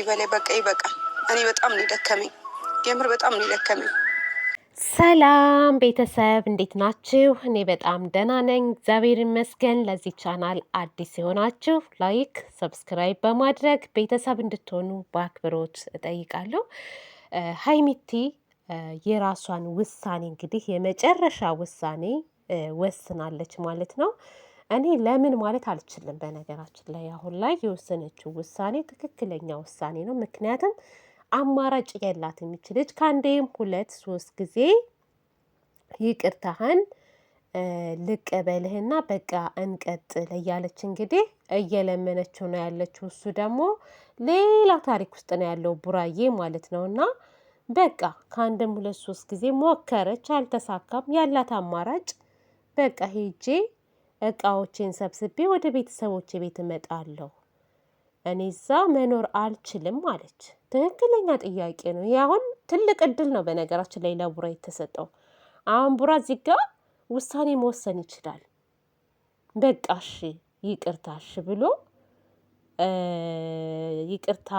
በላይ በቃ ይበቃል። እኔ በጣም ነው የደከመኝ፣ የምር በጣም ነው የደከመኝ። ሰላም ቤተሰብ እንዴት ናችሁ? እኔ በጣም ደህና ነኝ፣ እግዚአብሔር ይመስገን። ለዚህ ቻናል አዲስ የሆናችሁ ላይክ፣ ሰብስክራይብ በማድረግ ቤተሰብ እንድትሆኑ በአክብሮት እጠይቃለሁ። ሀይሚቲ የራሷን ውሳኔ እንግዲህ የመጨረሻ ውሳኔ ወስናለች ማለት ነው። እኔ ለምን ማለት አልችልም። በነገራችን ላይ አሁን ላይ የወሰነችው ውሳኔ ትክክለኛ ውሳኔ ነው። ምክንያቱም አማራጭ የላት የሚችልች ከአንዴም 2-3 ጊዜ ይቅርታህን ልቀበልህና በቃ እንቀጥል እያለች እንግዲህ እየለመነችው ነው ያለችው። እሱ ደግሞ ሌላ ታሪክ ውስጥ ነው ያለው ቡራዬ ማለት ነው። እና በቃ ከአንድም 2-3 ጊዜ ሞከረች፣ አልተሳካም። ያላት አማራጭ በቃ ሄጄ እቃዎቼን ሰብስቤ ወደ ቤተሰቦቼ ቤት እመጣለሁ፣ እኔ እዛ መኖር አልችልም አለች። ትክክለኛ ጥያቄ ነው። ይህ አሁን ትልቅ እድል ነው በነገራችን ላይ ለቡራ የተሰጠው። አሁን ቡራ እዚህ ጋ ውሳኔ መወሰን ይችላል። በቃ እሺ ይቅርታ እሺ ብሎ ይቅርታ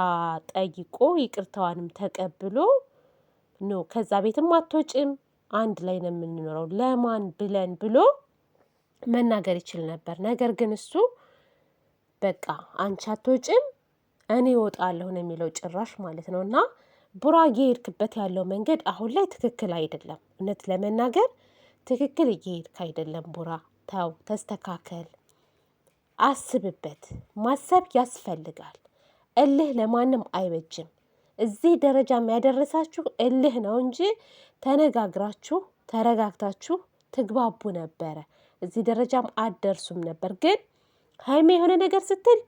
ጠይቆ ይቅርታዋንም ተቀብሎ ኖ ከዛ ቤትም አትወጭም፣ አንድ ላይ ነው የምንኖረው ለማን ብለን ብሎ መናገር ይችል ነበር። ነገር ግን እሱ በቃ አንቺ አትወጭም እኔ እወጣለሁ ነው የሚለው ጭራሽ ማለት ነው። እና ቡራዬ እየሄድክበት ያለው መንገድ አሁን ላይ ትክክል አይደለም። እውነት ለመናገር ትክክል እየሄድክ አይደለም ቡራ። ተው፣ ተስተካከል፣ አስብበት። ማሰብ ያስፈልጋል። እልህ ለማንም አይበጅም። እዚህ ደረጃ የሚያደርሳችሁ እልህ ነው እንጂ ተነጋግራችሁ ተረጋግታችሁ ትግባቡ ነበረ። እዚህ ደረጃም አትደርሱም ነበር። ግን ሀይሜ የሆነ ነገር ስትል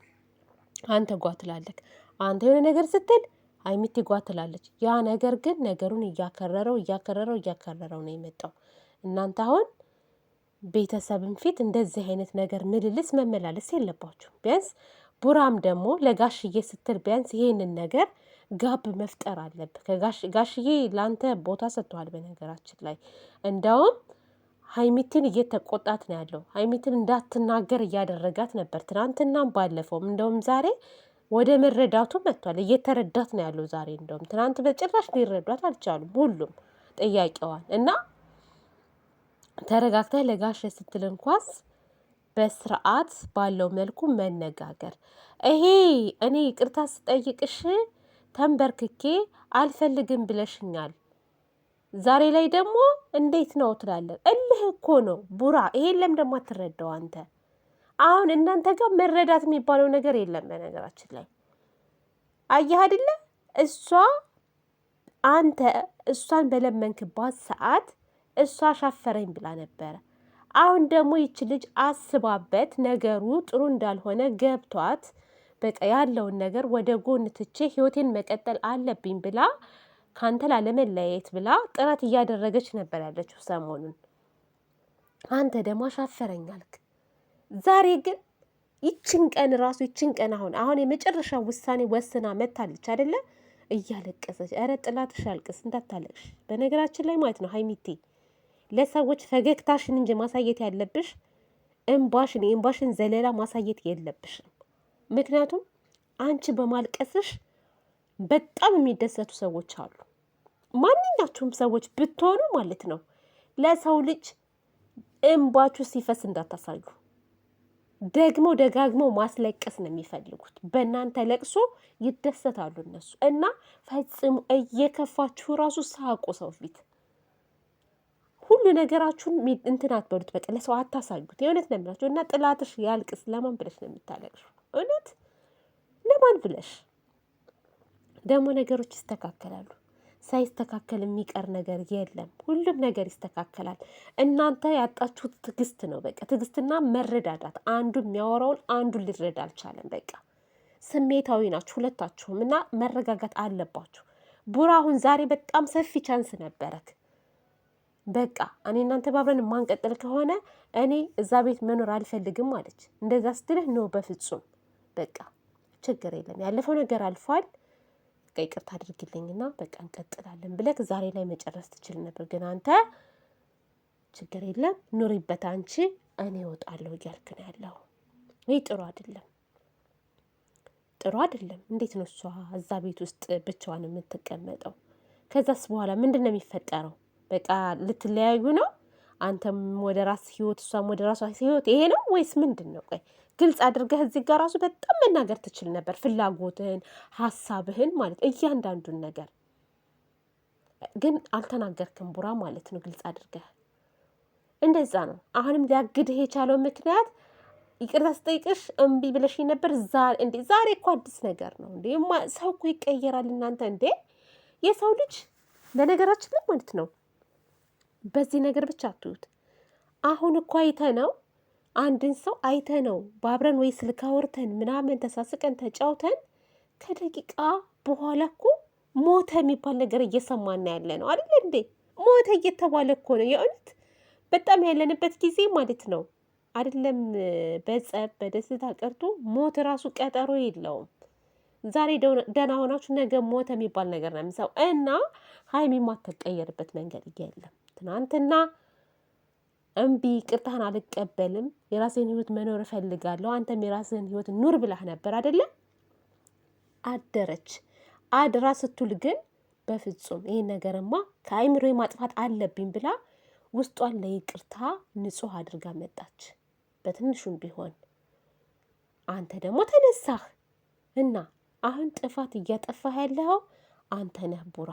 አንተ ጓ ትላለህ፣ አንተ የሆነ ነገር ስትል ሀይሚቲ ጓ ትላለች። ያ ነገር ግን ነገሩን እያከረረው ነው የመጣው። እናንተ አሁን ቤተሰብን ፊት እንደዚህ አይነት ነገር ምልልስ መመላለስ የለባችሁ። ቢያንስ ቡራም ደግሞ ለጋሽዬ ስትል ቢያንስ ይሄንን ነገር ጋብ መፍጠር አለብህ። ጋሽዬ ለአንተ ቦታ ሰጥተዋል። በነገራችን ላይ እንደውም ሀይሚትን እየተቆጣት ነው ያለው። ሀይሚትን እንዳትናገር እያደረጋት ነበር ትናንትናም ባለፈውም። እንደውም ዛሬ ወደ መረዳቱ መጥቷል። እየተረዳት ነው ያለው ዛሬ። እንደውም ትናንት በጭራሽ ሊረዷት አልቻሉም ሁሉም ጥያቄዋን። እና ተረጋግተህ ለጋሽ ስትል እንኳስ በስርዓት ባለው መልኩ መነጋገር። ይሄ እኔ ይቅርታ ስጠይቅሽ ተንበርክኬ አልፈልግም ብለሽኛል፣ ዛሬ ላይ ደግሞ እንዴት ነው ትላለህ? እልህ እኮ ነው ቡራ። ይሄን ለምን ደግሞ አትረዳው አንተ? አሁን እናንተ ጋር መረዳት የሚባለው ነገር የለም። በነገራችን ላይ አየህ አይደለ? አንተ እሷን በለመንክባት ሰዓት እሷ ሻፈረኝ ብላ ነበረ። አሁን ደግሞ ይች ልጅ አስባበት ነገሩ ጥሩ እንዳልሆነ ገብቷት በቃ ያለውን ነገር ወደ ጎን ትቼ ህይወቴን መቀጠል አለብኝ ብላ ካንተ ላለመለያየት ብላ ጥረት እያደረገች ነበር ያለችው ሰሞኑን። አንተ ደግሞ አሻፈረኝ አልክ። ዛሬ ግን ይችን ቀን አሁን የመጨረሻ ውሳኔ ወስና መታለች አይደለ? እያለቀሰች፣ ኧረ ጥላትሽ አልቅስ እንዳታለቅሽ። በነገራችን ላይ ማለት ነው ሀይሚቴ ለሰዎች ፈገግታሽን እንጂ ማሳየት ያለብሽ የእንባሽን ዘለላ ማሳየት የለብሽም። ምክንያቱም አንቺ በማልቀስሽ በጣም የሚደሰቱ ሰዎች አሉ። ማንኛችሁም ሰዎች ብትሆኑ ማለት ነው ለሰው ልጅ እንባችሁ ሲፈስ እንዳታሳዩ። ደጋግመው ማስለቀስ ነው የሚፈልጉት። በእናንተ ለቅሶ ይደሰታሉ እነሱ። እና ፈጽሞ እየከፋችሁ ራሱ ሳቁ ሰው ፊት። ሁሉ ነገራችሁን እንትን አትበሉት። በቃ ለሰው አታሳዩት። የእውነት ነው የምላችሁ። እና ጥላትሽ ያልቅስ። ለማን ብለሽ ነው የምታለቅሹ? እውነት ለማን ብለሽ? ደግሞ ነገሮች ይስተካከላሉ። ሳይስተካከል የሚቀር ነገር የለም። ሁሉም ነገር ይስተካከላል። እናንተ ያጣችሁት ትዕግስት ነው። በቃ ትዕግስትና መረዳዳት። አንዱ የሚያወራውን አንዱ ሊረዳ አልቻለም። በቃ ስሜታዊ ናችሁ ሁለታችሁም እና መረጋጋት አለባችሁ። ቡራ አሁን ዛሬ በጣም ሰፊ ቻንስ ነበረክ። በቃ እኔ እናንተ ባብረን የማንቀጥል ከሆነ እኔ እዛ ቤት መኖር አልፈልግም አለች። እንደዛ ስትልህ ነው በፍጹም በቃ ችግር የለም ያለፈው ነገር አልፏል፣ በቃ ይቅርታ አድርግልኝና በቃ እንቀጥላለን ብለህ ዛሬ ላይ መጨረስ ትችል ነበር። ግን አንተ ችግር የለም ኑሪበት አንቺ፣ እኔ እወጣለሁ እያልክ ነው ያለው። ይህ ጥሩ አይደለም። ጥሩ አይደለም። እንዴት ነው እሷ እዛ ቤት ውስጥ ብቻዋን የምትቀመጠው? ከዛስ በኋላ ምንድን ነው የሚፈጠረው? በቃ ልትለያዩ ነው? አንተም ወደ ራስ ህይወት፣ እሷም ወደ ራሷ ህይወት። ይሄ ነው ወይስ ምንድን ነው? ቆይ ግልጽ አድርገህ እዚህ ጋር ራሱ በጣም መናገር ትችል ነበር። ፍላጎትህን፣ ሀሳብህን ማለት እያንዳንዱን ነገር ግን አልተናገርክም ቡራ ማለት ነው። ግልጽ አድርገህ እንደዛ ነው። አሁንም ሊያግድህ የቻለው ምክንያት ይቅርታ ስጠይቅሽ እምቢ ብለሽኝ ነበር። ዛሬ እኮ አዲስ ነገር ነው እንዴ? ሰው እኮ ይቀየራል እናንተ እንዴ! የሰው ልጅ በነገራችን ላይ ማለት ነው። በዚህ ነገር ብቻ አትዩት። አሁን እኮ አይተነው አንድን ሰው አይተነው በአብረን ወይ ስልክ አውርተን ምናምን ተሳስቀን ተጫውተን ከደቂቃ በኋላ እኮ ሞተ የሚባል ነገር እየሰማና ያለ ነው አይደል እንዴ? ሞተ እየተባለ እኮ ነው። የእውነት በጣም ያለንበት ጊዜ ማለት ነው አይደለም። በጸብ በደስታ ቀርቶ ሞት ራሱ ቀጠሮ የለውም። ዛሬ ደህና ሆናችሁ ነገ ሞተ የሚባል ነገር ነው የሚሰው እና ሀይሚ የማትቀየርበት መንገድ የለም። ትናንትና እምቢ ቅርታህን አልቀበልም፣ የራሴን ህይወት መኖር እፈልጋለሁ፣ አንተም የራስህን ህይወት ኑር ብላህ ነበር አይደለም? አደረች። አድራ ስትውል ግን በፍጹም ይሄን ነገርማ ከአይምሮ ማጥፋት አለብኝ ብላ ውስጧን ለይቅርታ ንጹህ አድርጋ መጣች። በትንሹም ቢሆን አንተ ደግሞ ተነሳህ እና አሁን ጥፋት እያጠፋህ ያለኸው አንተ ነህ ቡራ።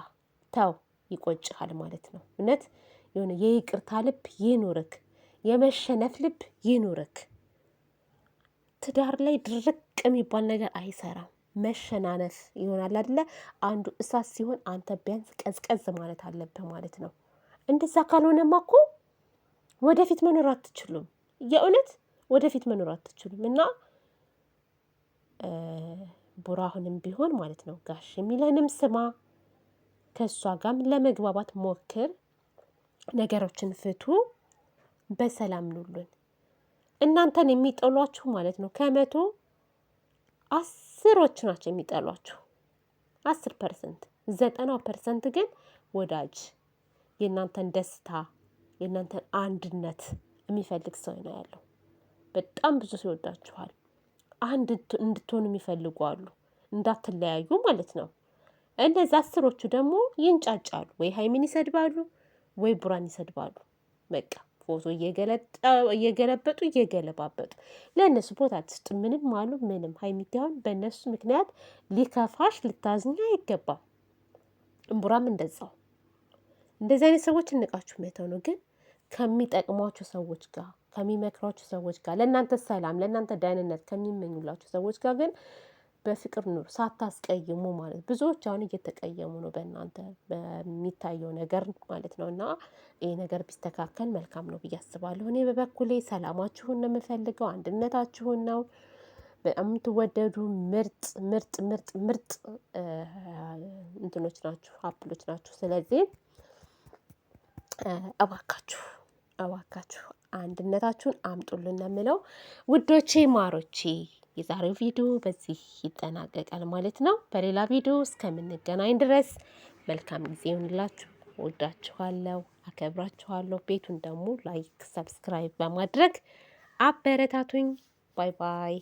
ተው፣ ይቆጭሃል ማለት ነው። እውነት የሆነ የይቅርታ ልብ ይኑርክ፣ የመሸነፍ ልብ ይኑርክ። ትዳር ላይ ድርቅ የሚባል ነገር አይሰራም። መሸናነፍ ይሆናል አይደለ? አንዱ እሳት ሲሆን አንተ ቢያንስ ቀዝቀዝ ማለት አለብህ ማለት ነው። እንደዛ ካልሆነማ እኮ ወደፊት መኖር አትችሉም። የእውነት ወደፊት መኖር አትችሉም። እና ቡራ አሁንም ቢሆን ማለት ነው ጋሽ የሚለንም ስማ፣ ከእሷ ጋርም ለመግባባት ሞክር፣ ነገሮችን ፍቱ፣ በሰላም ኑሉን። እናንተን የሚጠሏችሁ ማለት ነው 10% ናቸው የሚጠሏችሁ። 10%፣ 90% ግን ወዳጅ፣ የእናንተን ደስታ፣ የእናንተን አንድነት የሚፈልግ ሰው ነው ያለው። በጣም ብዙ ሰው ይወዳችኋል። አንድ እንድትሆኑ የሚፈልጉ አሉ፣ እንዳትለያዩ ማለት ነው። እነዚህ 10ዎቹ ደግሞ ይንጫጫሉ፣ ወይ ሀይሚን ይሰድባሉ፣ ወይ ቡራን ይሰድባሉ። በቃ ፎቶ እየገለበጡ እየገለባበጡ ለእነሱ ቦታ አትስጡ። ምንም አሉ ምንም። ሀይሚቲ አሁን በእነሱ ምክንያት ሊከፋሽ ልታዝኛ አይገባም። ቡራም እንደዛው። እንደዚህ አይነት ሰዎች እንቃችሁ መተው ነው። ግን ከሚጠቅሟችሁ ሰዎች ጋር፣ ከሚመክሯችሁ ሰዎች ጋር፣ ለእናንተ ሰላም ለእናንተ ደህንነት ከሚመኙላችሁ ሰዎች ጋር ግን በፍቅር ኑሩ፣ ሳታስቀይሙ ማለት። ብዙዎች አሁን እየተቀየሙ ነው በእናንተ በሚታየው ነገር ማለት ነው። እና ይህ ነገር ቢስተካከል መልካም ነው ብዬ አስባለሁ። እኔ በበኩሌ ሰላማችሁን ነው የምፈልገው፣ አንድነታችሁን ነው። በጣም የምትወደዱ ምርጥ ምርጥ ምርጥ ምርጥ እንትኖች ናችሁ፣ አፕሎች ናችሁ። ስለዚህ እባካችሁ እባካችሁ አንድነታችሁን አምጡልን ነው የምለው ውዶቼ ማሮቼ። የዛሬው ቪዲዮ በዚህ ይጠናቀቃል ማለት ነው። በሌላ ቪዲዮ እስከምንገናኝ ድረስ መልካም ጊዜ ይሁንላችሁ። ወዳችኋለሁ፣ አከብራችኋለሁ። ቤቱን ደግሞ ላይክ፣ ሰብስክራይብ በማድረግ አበረታቱኝ። ባይ ባይ።